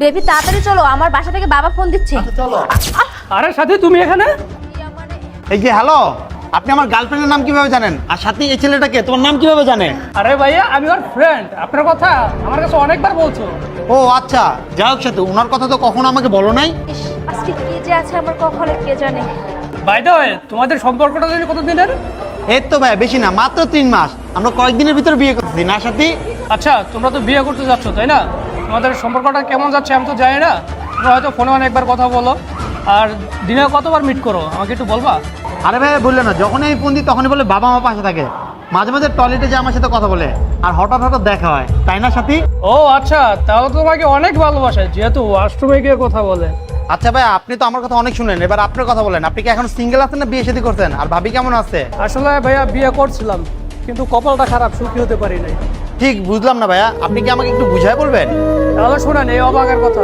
Baby তাড়াতাড়ি চলো, আমার বাসা থেকে বাবা ফোন দিচ্ছে। চলো। আরে সাথী তুমি এখানে? এই যে হ্যালো, আপনি আমার গার্লফ্রেন্ডের নাম কিভাবে জানেন? আর সাথে এই ছেলেটাকে তোমার নাম কিভাবে জানে? আরে ভাইয়া আমি ওর ফ্রেন্ড, আপনার কথা আমার কাছে অনেকবার বলছো। ও আচ্ছা, যাই হোক সাথে, ওনার কথা তো কখনো আমাকে বলো নাই। ইস, আজকে কি যে আছে আমার কখনো কে জানে। বাই দ্য ওয়ে, তোমাদের সম্পর্কটা জানি কতদিনের? এই তো ভাই, বেশি না, মাত্র 3 মাস। আমরা কয়েকদিনের ভিতর বিয়ে করতেছি না সাথী? আচ্ছা, তোমরা তো বিয়ে করতে যাচ্ছ তাই না? তোমাদের সম্পর্কটা কেমন যাচ্ছে আমি তো জানি না। তোমরা হয়তো ফোনে অনেকবার কথা বলো, আর দিনে কতবার মিট করো আমাকে একটু বলবা? আরে ভাই বললে না, যখনই আমি ফোন দিই তখনই বলে বাবা মা পাশে থাকে। মাঝে মাঝে টয়লেটে যে আমার সাথে কথা বলে, আর হঠাৎ হঠাৎ দেখা হয়, তাই না সাথী? ও আচ্ছা, তাহলে তো তোমাকে অনেক ভালোবাসে যেহেতু ওয়াশরুমে গিয়ে কথা বলে। আচ্ছা ভাই, আপনি তো আমার কথা অনেক শুনেন, এবার আপনার কথা বলেন। আপনি কি এখন সিঙ্গেল আছেন না বিয়ে শাদী করছেন? আর ভাবি কেমন আছে? আসলে ভাইয়া বিয়ে করছিলাম, কিন্তু কপালটা খারাপ, সুখী হতে পারি নাই। ঠিক বুঝলাম না ভাইয়া, আপনি কি আমাকে একটু বুঝায় বলবেন? তাহলে শোনেন এই অবাকের কথা।